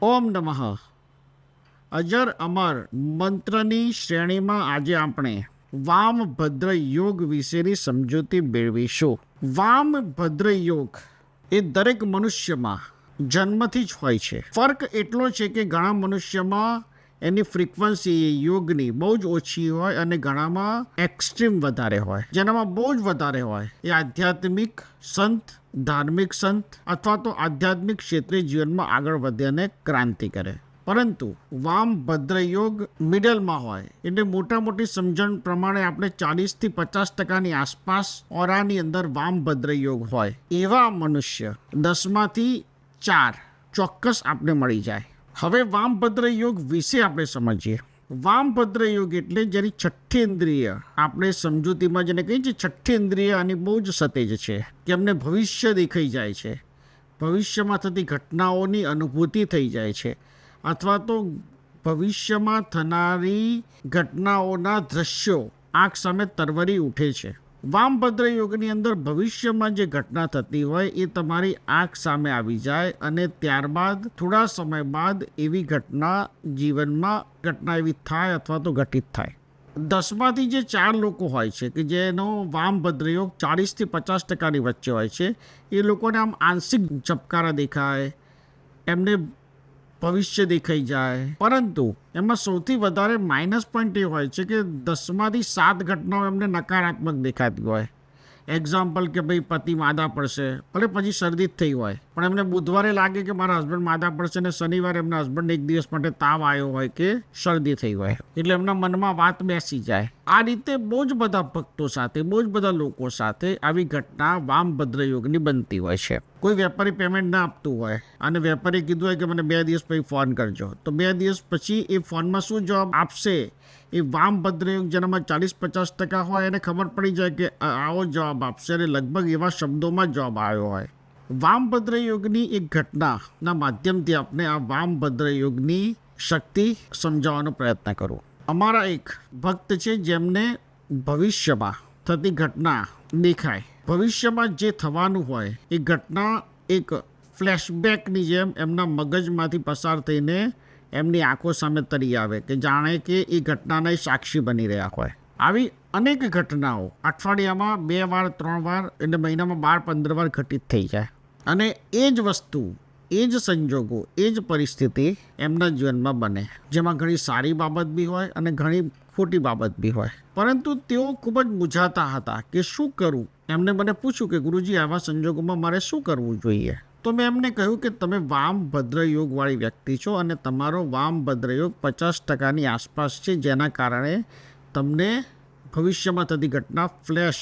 ઓમ નમઃ અજર અમર મંત્રની શ્રેણીમાં આજે આપણે વામભદ્ર યોગ વિશેની સમજૂતી મેળવીશું. વામભદ્ર યોગ એ દરેક મનુષ્યમાં જન્મથી જ હોય છે. ફર્ક એટલો છે કે ઘણા મનુષ્યમાં એની ફ્રીક્વન્સી યોગની બહુ જ ઓછી હોય અને ઘણામાં એક્સ્ટ્રીમ વધારે હોય. જેનામાં બહુ જ વધારે હોય એ આધ્યાત્મિક સંત, ધાર્મિક સંત અથવા તો આધ્યાત્મિક ક્ષેત્રે જીવનમાં આગળ વધે અને ક્રાંતિ કરે. પરંતુ વામભદ્ર યોગ મિડલમાં હોય એટલે મોટી સમજણ પ્રમાણે આપણે 40થી 50% આસપાસ ઓરાની અંદર વામભદ્ર યોગ હોય એવા મનુષ્ય 10માંથી 4 ચોક્કસ આપણે મળી જાય. હવે વામભદ્ર યોગ વિશે આપણે સમજીએ. વામભદ્ર યોગ એટલે જેની છઠ્ઠી ઇન્દ્રિય આપણે સમજૂતીમાં જેને કહીએ છીએ છઠ્ઠી ઇન્દ્રિય આની બહુ જ સતેજ છે કે અમને ભવિષ્ય દેખાઈ જાય છે, ભવિષ્યમાં થતી ઘટનાઓની અનુભૂતિ થઈ જાય છે અથવા તો ભવિષ્યમાં થનારી ઘટનાઓના દ્રશ્યો આંખ સામે તરવરી ઉઠે છે. વામભદ્ર યોગની અંદર ભવિષ્યમાં જે ઘટના થતી હોય એ તમારી આંખ સામે આવી જાય અને ત્યારબાદ થોડા સમય બાદ એવી ઘટના જીવનમાં ઘટના એવી થાય અથવા તો ઘટિત થાય. 10માંથી જે 4 લોકો હોય છે કે જેનો વામભદ્ર યોગ 40થી 50%ની વચ્ચે હોય છે એ લોકોને આમ આંશિક ઝબકારા દેખાય, એમને ભવિષ્ય દેખાઈ જાય. પરંતુ એમાં સૌથી વધારે માઇનસ પોઈન્ટ એ હોય છે કે 10માંથી 7 ઘટનાઓ એમને નકારાત્મક દેખાતી હોય. એક્ઝામ્પલ કે ભાઈ પતિ માદા પડશે, ભલે પછી શરદી જ થઈ હોય પણ એમને બુધવારે લાગે કે મારા હસબન્ડ માદા પડશે ને શનિવારે એમના હસબન્ડ એક દિવસ માટે તાવ આવ્યો હોય કે શરદી થઈ હોય એટલે એમના મનમાં વાત બેસી જાય. આ રીતે બહુ જ બધા ભક્તો સાથે, બહુ જ બધા લોકો સાથે આવી ઘટના વામભદ્ર યોગની બનતી હોય છે. કોઈ વેપારી પેમેન્ટ ના આપતું હોય અને વેપારી કીધું હોય કે મને 2 દિવસ પછી ફોન કરજો, તો 2 દિવસ પછી એ ફોનમાં શું જવાબ આપશે એ વામભદ્ર યોગ જેનામાં 40-50% હોય એને ખબર પડી જાય કે આવો જવાબ આપશે અને લગભગ એવા શબ્દોમાં જવાબ આવ્યો હોય. વામભદ્ર યોગની એક ઘટનાના માધ્યમથી આપણે આ વામભદ્ર યોગની શક્તિ સમજાવવાનો પ્રયત્ન કરું. અમારા એક ભક્ત છે જેમને ભવિષ્યમાં થતી ઘટના દેખાય. ભવિષ્યમાં જે થવાનું હોય એ ઘટના એક ફ્લેશબેકની જેમ એમના મગજમાંથી પસાર થઈને એમની આંખો સામે તરી આવે કે જાણે કે એ ઘટનાના સાક્ષી બની રહ્યા હોય. આવી અનેક ઘટનાઓ અઠવાડિયામાં 2 વાર 3 વાર એટલે મહિનામાં 12-15 વાર ઘટિત થઈ જાય અને એ જ વસ્તુ, એ જ સંજોગો, એ જ પરિસ્થિતિ એમના જીવનમાં બને જેમાં ઘણી સારી બાબત બી હોય અને ઘણી ખોટી બાબત બી હોય. પરંતુ તેઓ ખૂબ જ મૂંઝાતા હતા કે શું કરું. એમને મને પૂછ્યું કે ગુરુજી આવા સંજોગોમાં મારે શું કરવું જોઈએ. તો મેં એમને કહ્યું કે તમે વામભદ્ર યોગવાળી વ્યક્તિ છો અને તમારો વામભદ્ર યોગ 50%ની આસપાસ છે જેના કારણે તમને ભવિષ્યમાં થતી ઘટના ફ્લેશ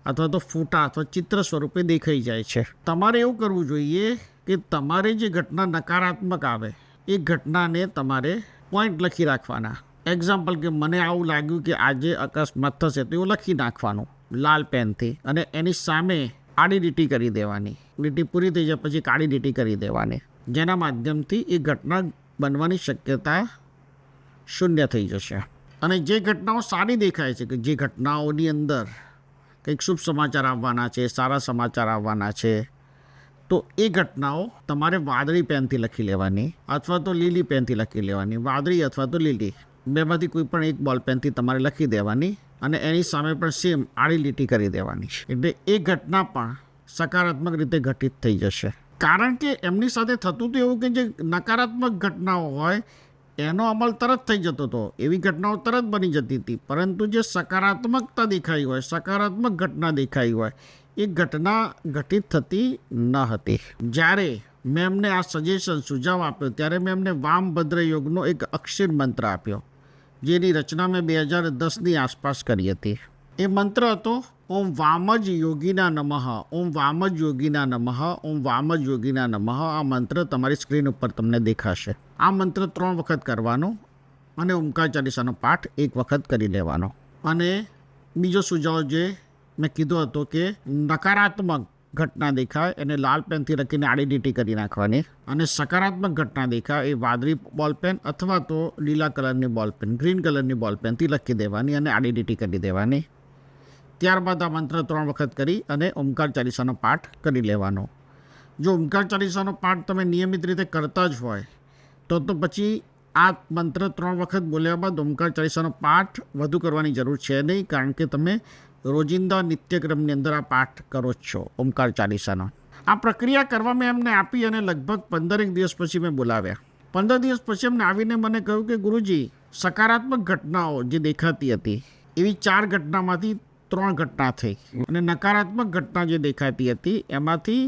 અથવા તો ફોટા અથવા ચિત્ર સ્વરૂપે દેખાઈ જાય છે. તમારે એવું કરવું જોઈએ કે તમારે જે ઘટના નકારાત્મક આવે એ ઘટનાને તમારે પોઈન્ટ લખી રાખવાના. એક્ઝામ્પલ કે મને આવું લાગ્યું કે આજે અકસ્માત થશે તો એવું લખી નાખવાનું લાલ પેનથી અને એની સામે આડી લીટી કરી દેવાની. લીટી પૂરી થઈ જાય પછી કાળી લીટી કરી દેવાની, જેના માધ્યમથી એ ઘટના બનવાની શક્યતા શૂન્ય થઈ જશે. અને જે ઘટનાઓ સારી દેખાય છે કે જે ઘટનાઓની અંદર કંઈક શુભ સમાચાર આવવાના છે, સારા સમાચાર આવવાના છે, તો એ ઘટનાઓ તમારે વાદળી પેનથી લખી લેવાની અથવા તો લીલી પેનથી લખી લેવાની. વાદળી અથવા તો લીલી બેમાંથી કોઈ પણ એક બોલ પેનથી તમારે લખી દેવાની અને એની સામે પણ સેમ આડી લીટી કરી દેવાની. એટલે એ ઘટના પણ સકારાત્મક રીતે ઘટિત થઈ જશે. કારણ કે એમની સાથે થતું તો એવું કે જે નકારાત્મક ઘટનાઓ હોય એનો અમલ તરત થઈ જતો હતો, એવી ઘટનાઓ તરત બની જતી હતી. પરંતુ જે સકારાત્મકતા દેખાઈ હોય, સકારાત્મક ઘટના દેખાઈ હોય એ ઘટના ઘટિત થતી ન હતી. જ્યારે મેં એમને આ સજેશન સુઝાવ આપ્યો ત્યારે મેં એમને વામભદ્ર યોગનો એક અક્ષર મંત્ર આપ્યો જેની રચના મેં 2010ની આસપાસ કરી હતી. એ મંત્ર હતો ઓમ વામજ યોગીના નમઃ, ઓમ વામજ યોગીના નમઃ, ઓમ વામજ યોગીના નમઃ. આ મંત્ર તમારી સ્ક્રીન ઉપર તમને દેખાશે. આ મંત્ર 3 વખત કરવાનો અને ઓમકાર ચાલીસાનો પાઠ 1 વખત કરી લેવાનો. અને બીજો સુઝાવ જે મેં કીધો હતો કે નકારાત્મક ઘટના દેખાય એને લાલ પેનથી લખીને આડી લીટી કરી નાખવાની અને સકારાત્મક ઘટના દેખાય એ વાદળી બોલપેન અથવા તો લીલા કલરની બોલપેન, ગ્રીન કલરની બોલપેનથી લખી દેવાની અને આડી લીટી કરી દેવાની. ત્યારબાદ આ મંત્ર 3 વખત કરી અને ઓમકાર ચાલીસાનો પાઠ કરી લેવાનો. જો ઓમકાર ચાલીસાનો પાઠ તમે નિયમિત રીતે કરતા જ હોય તો પછી આ મંત્ર 3 વખત બોલ્યા બાદ ઓમકાર ચાલીસાનો પાઠ વધુ કરવાની જરૂર છે નહીં, કારણ કે તમે રોજિંદા નિત્યક્રમની અંદર આ પાઠ કરો જ છો ઓમકાર ચાલીસાનો. આ પ્રક્રિયા કરવા મેં એમને આપી અને લગભગ 15 દિવસ પછી મેં બોલાવ્યા. 15 દિવસ પછી એમને આવીને મને કહ્યું કે ગુરુજી, સકારાત્મક ઘટનાઓ જે દેખાતી હતી એવી 4 ઘટનામાંથી 3 ઘટના થઈ અને નકારાત્મક ઘટના જે દેખાતી હતી એમાંથી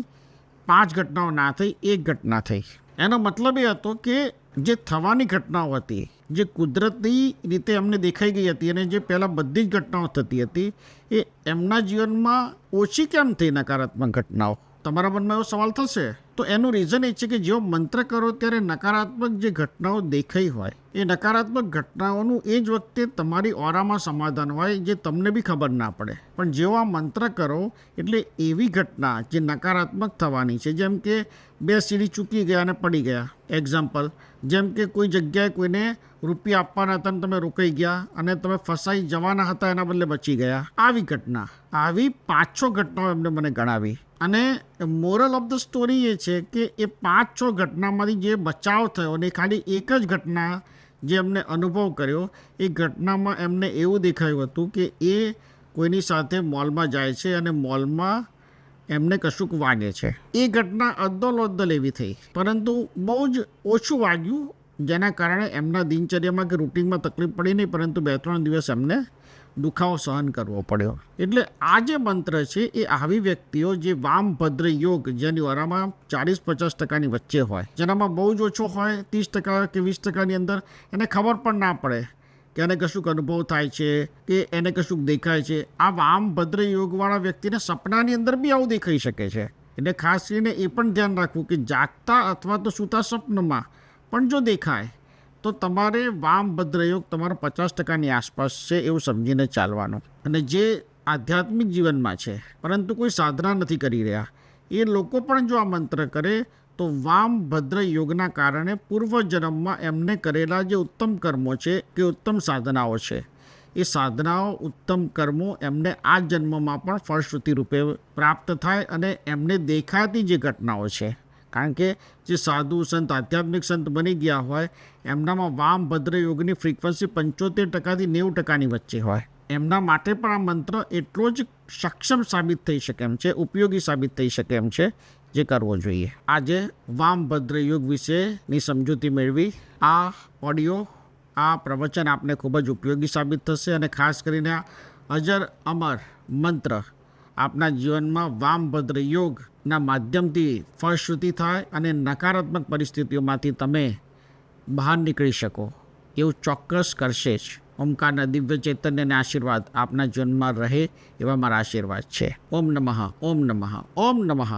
5 ઘટનાઓ ના થઈ, 1 ઘટના થઈ. એનો મતલબ એ હતો કે જે થવાની ઘટનાઓ હતી, જે કુદરતી રીતે એમને દેખાઈ ગઈ હતી અને જે પહેલાં બધી જ ઘટનાઓ થતી હતી, એ એમના જીવનમાં ઓછી કેમ થઈ નકારાત્મક ઘટનાઓ? તમારા મનમાં એવો સવાલ થશે. તો એનું રીઝન એ છે કે જેવો મંત્ર કરો ત્યારે નકારાત્મક જે ઘટનાઓ દેખાઈ હોય એ નકારાત્મક ઘટનાઓનું એ જ વખતે તમારી ઓરામાં સમાધાન હોય જે તમને બી ખબર ના પડે. પણ જેવો આ મંત્ર કરો એટલે એવી ઘટના જે નકારાત્મક થવાની છે, જેમ કે 2 સીડી ચૂકી ગયા અને પડી ગયા, એક્ઝામ્પલ. જેમ કે કોઈ જગ્યાએ કોઈને રૂપિયા આપવાના હતા અને તમે રોકાઈ ગયા અને તમે ફસાઈ જવાના હતા એના બદલે બચી ગયા, આવી ઘટના. આવી 5-6 ઘટનાઓ એમને મને ગણાવી. અને મોરલ ઓફ ધ સ્ટોરી એ છે કે એ 5-6 ઘટનામાંથી જે બચાવ થયો અને ખાલી એક જ ઘટના જે એમને અનુભવ કર્યો, એ ઘટનામાં એમને એવું દેખાયું હતું કે એ કોઈની સાથે મોલમાં જાય છે અને મોલમાં એમને કશુંક વાગે છે. એ ઘટના અદ્દોલોદ્દલ એવી થઈ, પરંતુ બહુ જ ઓછું વાગ્યું, જેના કારણે એમના દિનચર્યામાં કે રૂટિનમાં તકલીફ પડી નહીં, પરંતુ 2-3 દિવસ એમને દુખાવો સહન કરવો પડ્યો. એટલે આ જે મંત્ર છે એ આવી વ્યક્તિઓ જે વામભદ્ર યોગ, જેની ઓરામાં 40-50% વચ્ચે હોય, જેનામાં બહુ જ ઓછો હોય 30% કે 20% અંદર, એને ખબર પણ ના પડે કે એને કશુંક અનુભવ થાય છે કે એને કશુંક દેખાય છે. આ વામભદ્ર યોગવાળા વ્યક્તિને સપનાની અંદર બી આવું દેખાઈ શકે છે. એટલે ખાસ કરીને એ પણ ધ્યાન રાખવું કે જાગતા અથવા તો સૂતા સ્વપ્નમાં પણ જો દેખાય તો તમારે વામભદ્ર યોગ તમારો 50%ની આસપાસ છે એવું સમજીને ચાલવાનું. અને જે આધ્યાત્મિક જીવનમાં છે પરંતુ કોઈ સાધના નથી કરી રહ્યા, એ લોકો પણ જો આ મંત્ર કરે તો વામભદ્ર યોગના કારણે પૂર્વજન્મમાં એમને કરેલા જે ઉત્તમ કર્મો છે કે ઉત્તમ સાધનાઓ છે, એ સાધનાઓ ઉત્તમ કર્મો એમને આ જન્મમાં પણ ફળશ્રુતિ રૂપે પ્રાપ્ત થાય. અને એમને દેખાતી જે ઘટનાઓ છે, કારણ કે જે સાધુ સંત, આધ્યાત્મિક સંત બની ગયા હોય એમનામાં વામભદ્ર યોગની ફ્રીક્વન્સી 75%થી 90%ની વચ્ચે હોય. એમના માટે પણ આ મંત્ર એટલો જ સક્ષમ સાબિત થઈ શકે એમ છે, ઉપયોગી સાબિત થઈ શકે એમ છે, જે કરવો જોઈએ. આજે વામભદ્ર યોગ વિશેની સમજૂતી મેળવી. આ ઓડિયો, આ પ્રવચન આપને ખૂબ જ ઉપયોગી સાબિત થશે અને ખાસ કરીને આ અજર અમર મંત્ર આપના જીવનમાં વામભદ્ર યોગના માધ્યમથી ફળશ્રુતિ થાય અને નકારાત્મક પરિસ્થિતિઓમાંથી તમે બહાર નીકળી શકો એવું ચોક્કસ કરશે જ. ઓમકારના દિવ્ય ચૈતન્યના આશીર્વાદ આપના જીવનમાં રહે એવા મારા આશીર્વાદ છે. ઓમ નમઃ, ઓમ નમઃ, ઓમ નમઃ.